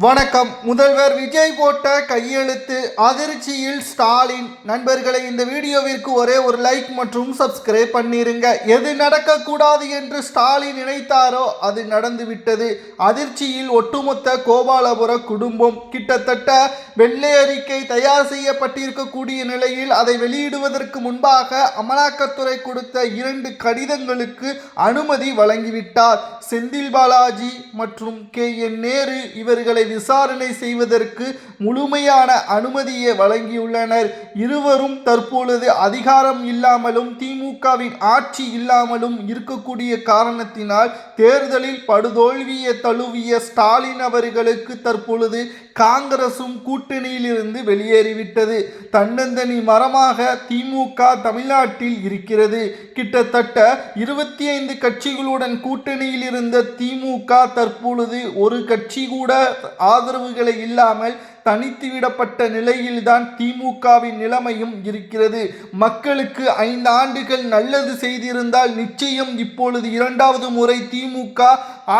வணக்கம். முதல்வர் விஜய் போட்ட கையெழுத்து அதிர்ச்சியில் ஸ்டாலின். நண்பர்களை, இந்த வீடியோவிற்கு ஒரே ஒரு லைக் மற்றும் சப்ஸ்கிரைப் பண்ணிருங்க. எது நடக்கக்கூடாது என்று ஸ்டாலின் நினைத்தாரோ அது நடந்துவிட்டது. அதிர்ச்சியில் ஒட்டுமொத்த கோபாலபுர குடும்பம். கிட்டத்தட்ட வெள்ளை அறிக்கை தயார் செய்யப்பட்டிருக்கக்கூடிய நிலையில் அதை வெளியிடுவதற்கு முன்பாக அமலாக்கத்துறை கொடுத்த 2 கடிதங்களுக்கு அனுமதி வழங்கிவிட்டார். செந்தில் பாலாஜி மற்றும் KN நேரு இவர்களை விசாரணை செய்வதற்கு முழுமையான அனுமதியை வழங்கியுள்ளனர். இருவரும் தற்பொழுது அதிகாரம் இல்லாமலும் திமுகவின் ஆட்சி இல்லாமலும் இருக்கக்கூடிய காரணத்தினால் தேர்தலில் படுதோல்வியை தழுவிய ஸ்டாலின் அவர்களுக்கு தற்பொழுது காங்கிரசும் கூட்டணியில் இருந்து வெளியேறிவிட்டது. தன்னந்தனி மரமாக திமுக தமிழ்நாட்டில் இருக்கிறது. கிட்டத்தட்ட 25 கட்சிகளுடன் கூட்டணியில் இருந்த திமுக தற்பொழுது ஒரு கட்சி கூட ஆதரவுகளை இல்லாமல் தனித்து விடப்பட்ட நிலையில்தான் திமுகவின் நிலைமையும் இருக்கிறது. மக்களுக்கு 5 ஆண்டுகள் நல்லது செய்திருந்தால் நிச்சயம் இப்பொழுது 2வது முறை திமுக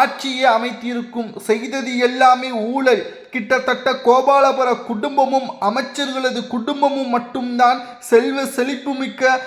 ஆட்சியை அமைத்திருக்கும். செய்தது எல்லாமே ஊழல். கிட்டத்தட்ட கோபாலபுர குடும்பமும் அமைச்சர்களது குடும்பமும் மட்டும்தான் செல்வ செழிப்புமிக்க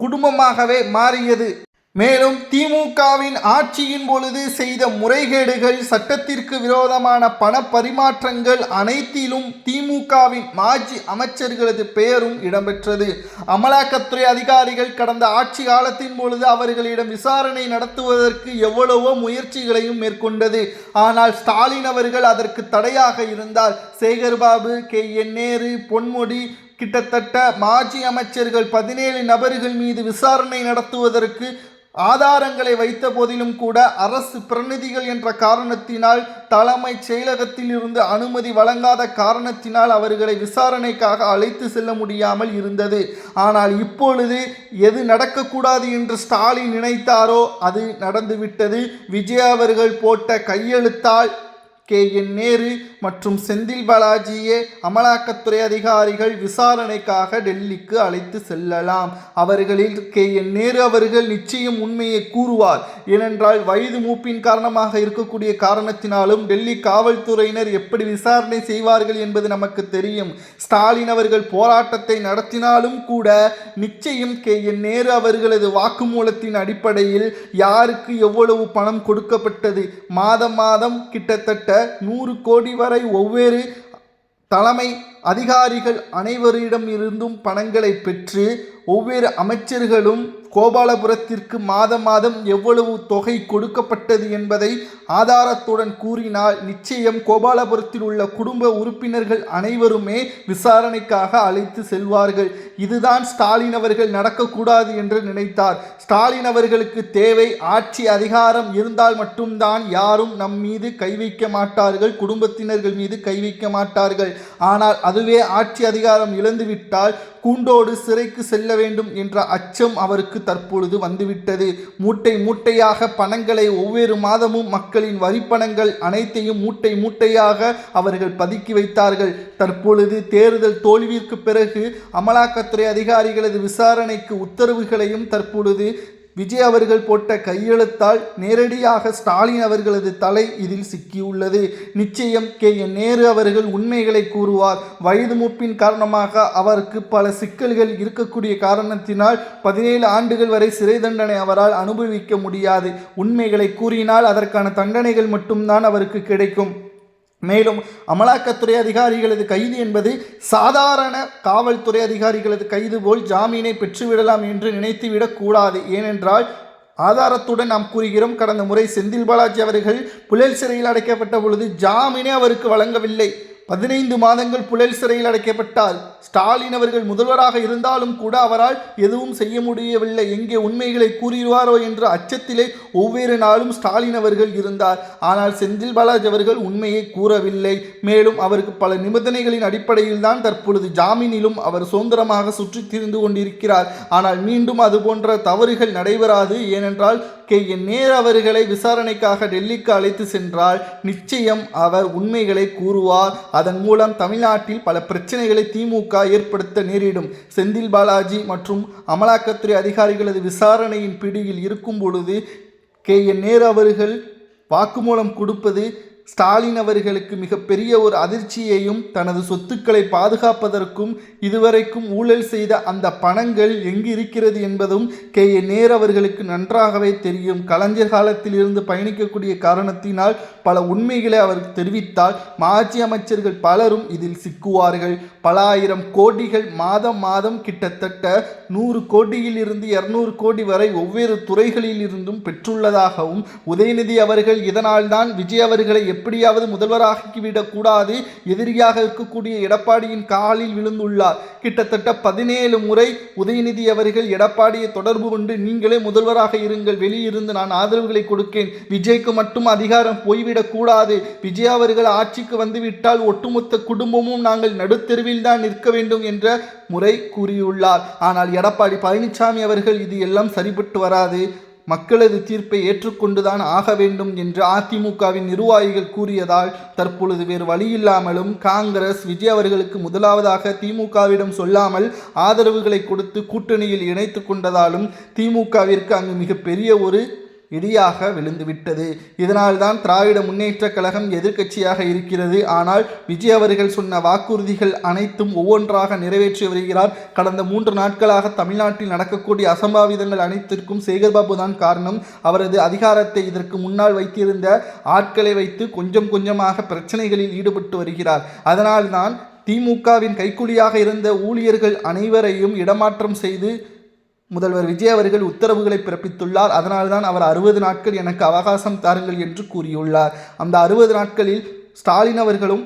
குடும்பமாகவே மாறியது. மேலும் திமுகவின் ஆட்சியின் பொழுது செய்த முறைகேடுகள், சட்டத்திற்கு விரோதமான பண பரிமாற்றங்கள் அனைத்திலும் திமுகவின் மாஜி அமைச்சர்களது பெயரும் இடம்பெற்றது. அமலாக்கத்துறை அதிகாரிகள் கடந்த ஆட்சி காலத்தின் பொழுது அவர்களிடம் விசாரணை நடத்துவதற்கு எவ்வளவோ முயற்சிகளையும் மேற்கொண்டது. ஆனால் ஸ்டாலின் அவர்கள் அதற்கு தடையாக இருந்தார். சேகர்பாபு, KN நேரு, பொன்முடி கிட்டத்தட்ட மாஜி அமைச்சர்கள் 17 நபர்கள் மீது விசாரணை நடத்துவதற்கு ஆதாரங்களை வைத்த போதிலும் கூட அரசு பிரதிநிதிகள் என்ற காரணத்தினால், தலைமைச் செயலகத்தில் இருந்து அனுமதி வழங்காத காரணத்தினால் அவர்களை விசாரணைக்காக அழைத்து செல்ல முடியாமல் இருந்தது. ஆனால் இப்பொழுது எது நடக்கக்கூடாது என்று ஸ்டாலின் நினைத்தாரோ அது நடந்துவிட்டது. விஜய் அவர்கள் போட்ட கையெழுத்தால் KN நேரு மற்றும் செந்தில் பாலாஜியை அமலாக்கத்துறை அதிகாரிகள் விசாரணைக்காக டெல்லிக்கு அழைத்து செல்லலாம். அவர்களில் KN நேரு அவர்கள் நிச்சயம் உண்மையை கூறுவார். ஏனென்றால் வயது மூப்பின் காரணமாக இருக்கக்கூடிய காரணத்தினாலும் டெல்லி காவல்துறையினர் எப்படி விசாரணை செய்வார்கள் என்பது நமக்கு தெரியும். ஸ்டாலின் அவர்கள் போராட்டத்தை நடத்தினாலும் கூட நிச்சயம் KN நேரு அவர்களது வாக்குமூலத்தின் அடிப்படையில் யாருக்கு எவ்வளவு பணம் கொடுக்கப்பட்டது, மாதம் கிட்டத்தட்ட 100 கோடி வரை ஒவ்வொரு தலைமை அதிகாரிகள் அனைவரிடம் இருந்தும் பணங்களை பெற்று ஒவ்வொரு அமைச்சர்களும் கோபாலபுரத்திற்கு மாதம் எவ்வளவு தொகை கொடுக்கப்பட்டது என்பதை ஆதாரத்துடன் கூறினால் நிச்சயம் கோபாலபுரத்தில் உள்ள குடும்ப உறுப்பினர்கள் அனைவருமே விசாரணைக்காக அழைத்து செல்வார்கள். இதுதான் ஸ்டாலின் அவர்கள் நடக்கக்கூடாது என்று நினைத்தார். ஸ்டாலின் அவர்களுக்கு தேவை ஆட்சி அதிகாரம் இருந்தால் மட்டும்தான் யாரும் நம் மீது கை வைக்க மாட்டார்கள், குடும்பத்தினர்கள் மீது கை வைக்க மாட்டார்கள். ஆனால் அதுவே ஆட்சி அதிகாரம் இழந்துவிட்டால் கூண்டோடு சிறைக்கு செல்ல வேண்டும் என்ற அச்சம் அவருக்கு தற்பொழுது வந்துவிட்டது. மூட்டை மூட்டையாக பணங்களை ஒவ்வொரு மாதமும் மக்களின் வரிப்பணங்கள் அனைத்தையும் மூட்டை மூட்டையாக அவர்கள் பதுக்கி வைத்தார்கள். தற்பொழுது தேர்தல் தோல்விற்கு பிறகு அமலாக்கத்துறை அதிகாரிகளது விசாரணைக்கு உத்தரவுகளையும் தற்பொழுது விஜய் அவர்கள் போட்ட கையெழுத்தால் நேரடியாக ஸ்டாலின் அவர்களது தலை இதில் சிக்கியுள்ளது. நிச்சயம் KN நேரு அவர்கள் உண்மைகளை கூறுவார். வயது மூப்பின் காரணமாக அவருக்கு பல சிக்கல்கள் இருக்கக்கூடிய காரணத்தினால் 17 ஆண்டுகள் வரை சிறை தண்டனை அவரால் அனுபவிக்க முடியாது. உண்மைகளை கூறினால் அதற்கான தண்டனைகள் மட்டும்தான் அவருக்கு கிடைக்கும். மேலும் அமலாக்கத்துறை அதிகாரிகளது கைது என்பது சாதாரண காவல்துறை அதிகாரிகளது கைது போல் ஜாமீனை பெற்றுவிடலாம் என்று நினைத்துவிடக் கூடாது. ஏனென்றால் ஆதாரத்துடன் நாம் கூறுகிறோம், கடந்த முறை செந்தில் பாலாஜி அவர்கள் புழல் சிறையில் அடைக்கப்பட்ட பொழுது ஜாமீனே அவருக்கு வழங்கவில்லை. 15 மாதங்கள் புழல் சிறையில் அடைக்கப்பட்டார். ஸ்டாலின் அவர்கள் முதல்வராக இருந்தாலும் கூட அவரால் எதுவும் செய்ய முடியவில்லை. எங்கே உண்மைகளை கூறுவாரோ என்ற அச்சத்திலே ஒவ்வொரு நாளும் ஸ்டாலின் அவர்கள் இருந்தார். ஆனால் செந்தில் பாலாஜி அவர்கள் உண்மையை கூறவில்லை. மேலும் அவருக்கு பல நிபந்தனைகளின் அடிப்படையில் தான் தற்பொழுது ஜாமீனிலும் அவர் சுதந்திரமாக சுற்றி திரிந்து கொண்டிருக்கிறார். ஆனால் மீண்டும் அது போன்ற தவறுகள் நடைபெறாது. ஏனென்றால் KN நேரு அவர்களை விசாரணைக்காக டெல்லிக்கு அழைத்து சென்றால் நிச்சயம் அவர் உண்மைகளை கூறுவார். அதன் மூலம் தமிழ்நாட்டில் பல பிரச்சனைகளை திமுக ஏற்படுத்த நேரிடும். செந்தில் பாலாஜி மற்றும் அமலாக்கத்துறை அதிகாரிகளது விசாரணையின் பிடியில் இருக்கும் பொழுது KN நேரு அவர்கள் வாக்குமூலம் கொடுப்பது ஸ்டாலின் அவர்களுக்கு மிகப்பெரிய ஒரு அதிர்ச்சியையும் தனது சொத்துக்களை பாதுகாப்பதற்கும் இதுவரைக்கும் ஊழல் செய்த அந்த பணங்கள் எங்கு இருக்கிறது என்பதும் நேரு அவர்களுக்கு நன்றாகவே தெரியும். கலைஞர் காலத்தில் இருந்து பயணிக்கக்கூடிய காரணத்தினால் பல உண்மைகளை அவர் தெரிவித்தால் மாஜி அமைச்சர்கள் பலரும் இதில் சிக்குவார்கள். பல ஆயிரம் கோடிகள் மாதம் மாதம் கிட்டத்தட்ட 100 கோடியில் இருந்து 200 கோடி வரை ஒவ்வொரு துறைகளில் இருந்தும் பெற்றுள்ளதாகவும் உதயநிதி அவர்கள் இதனால் தான் விஜய் அவர்களை எப்படியாவது முதல்வராகிவிடக் கூடாது, எதிரியாக இருக்கக்கூடிய எடப்பாடியின் காலில் விழுந்துள்ளார். கிட்டத்தட்ட 17 முறை உதயநிதி அவர்கள் எடப்பாடியை தொடர்பு கொண்டு நீங்களே முதல்வராக இருங்கள், வெளியிருந்து நான் ஆதரவுகளை கொடுக்கேன், விஜய்க்கு மட்டும் அதிகாரம் போய்விடக் கூடாது, விஜய் அவர்கள் ஆட்சிக்கு வந்துவிட்டால் ஒட்டுமொத்த குடும்பமும் நாங்கள் நடுத்தெருவில் தான் நிற்க வேண்டும் என்ற முறை கூறியுள்ளார். ஆனால் எடப்பாடி பழனிசாமி அவர்கள் இது எல்லாம் சரிபட்டு வராது, மக்களது தீர்ப்பை ஏற்றுக்கொண்டுதான் ஆக வேண்டும் என்று அதிமுகவின் நிர்வாகிகள் கூறியதால் தற்பொழுது வேறு வழியில்லாமலும் காங்கிரஸ் விஜய் அவர்களுக்கு முதலாவதாக திமுகவிடம் சொல்லாமல் ஆதரவுகளை கொடுத்து கூட்டணியில் இணைத்து கொண்டதாலும் திமுகவிற்கு அங்கு மிகப்பெரிய ஒரு இடியாக விழுந்துவிட்டது. இதனால்தான் திராவிட முன்னேற்ற கழகம் எதிர்க்கட்சியாக இருக்கிறது. ஆனால் விஜய் அவர்கள் சொன்ன வாக்குறுதிகள் அனைத்தும் ஒவ்வொன்றாக நிறைவேற்றி வருகிறார். கடந்த 3 நாட்களாக தமிழ்நாட்டில் நடக்கக்கூடிய அசம்பாவிதங்கள் அனைத்திற்கும் சேகர்பாபு தான் காரணம். அவரது அதிகாரத்தை இதற்கு முன்னால் வைத்திருந்த ஆட்களை வைத்து கொஞ்சம் கொஞ்சமாக பிரச்சனைகளில் ஈடுபட்டு வருகிறார். அதனால்தான் திமுகவின் கைக்கூலியாக இருந்த ஊழியர்கள் அனைவரையும் இடமாற்றம் செய்து முதல்வர் விஜய் அவர்கள் உத்தரவுகளை பிறப்பித்துள்ளார். அதனால்தான் அவர் 60 நாட்கள் எனக்கு அவகாசம் தாருங்கள் என்று கூறியுள்ளார். அந்த 60 நாட்களில் ஸ்டாலின் அவர்களும்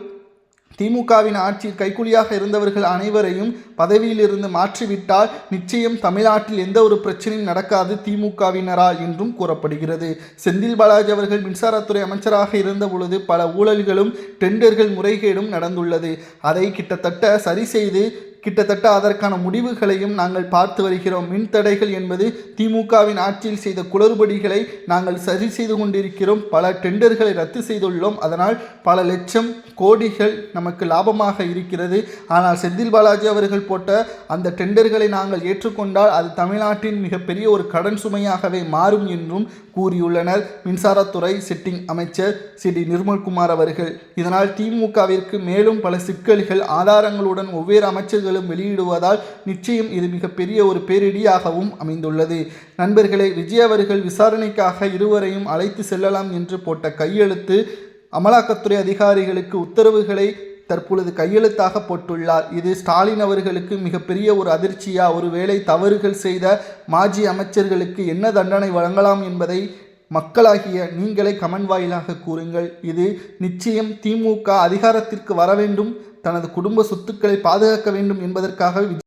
திமுகவின் ஆட்சியில் கைக்கூலியாக இருந்தவர்கள் அனைவரையும் பதவியிலிருந்து மாற்றிவிட்டால் நிச்சயம் தமிழ்நாட்டில் எந்த ஒரு பிரச்சனையும் நடக்காது திமுகவினரால் என்றும் கூறப்படுகிறது. செந்தில் பாலாஜி அவர்கள் மின்சாரத்துறை அமைச்சராக இருந்த பொழுது பல ஊழல்களும் டெண்டர்கள் முறைகேடும் நடந்துள்ளது. அதை கிட்டத்தட்ட சரி செய்து கிட்டத்தட்ட அதற்கான முடிவுகளையும் நாங்கள் பார்த்து வருகிறோம். மின்தடைகள் என்பது திமுகவின் ஆட்சியில் செய்த குளறுபடிகளை நாங்கள் சரி செய்து கொண்டிருக்கிறோம். பல டெண்டர்களை ரத்து செய்துள்ளோம். அதனால் பல லட்சம் கோடிகள் நமக்கு லாபமாக இருக்கிறது. ஆனால் செந்தில் பாலாஜி அவர்கள் போட்ட அந்த டெண்டர்களை நாங்கள் ஏற்றுக்கொண்டால் அது தமிழ்நாட்டின் மிகப்பெரிய ஒரு கடன் சுமையாகவே மாறும் என்றும் கூறியுள்ளனர் மின்சாரத்துறை சிட்டிங் அமைச்சர் டி நிர்மல்குமார் அவர்கள். இதனால் திமுகவிற்கு மேலும் பல சிக்கல்கள் ஆதாரங்களுடன் ஒவ்வொரு அமைச்சர்களும் வெளியிடுவதால் நிச்சயம் இது மிகப்பெரிய ஒரு பேரிடியாகவும் அமைந்துள்ளது. நண்பர்களே, விஜய் அவர்கள் விசாரணைக்காக இருவரையும் அழைத்து செல்லலாம் என்று போட்ட கையெழுத்து அமலாக்கத்துறை அதிகாரிகளுக்கு உத்தரவுகளை தற்பொழுது கையெழுத்தாக போட்டுள்ளார். இது ஸ்டாலின் அவர்களுக்கு மிகப்பெரிய ஒரு அதிர்ச்சியா? ஒருவேளை தவறுகள் செய்த மாஜி அமைச்சர்களுக்கு என்ன தண்டனை வழங்கலாம் என்பதை மக்களாகிய நீங்களே கமெண்ட் வாயிலாக கூறுங்கள். இது நிச்சயம் திமுக அதிகாரத்திற்கு வர வேண்டும், தனது குடும்ப சொத்துக்களை பாதுகாக்க வேண்டும் என்பதற்காக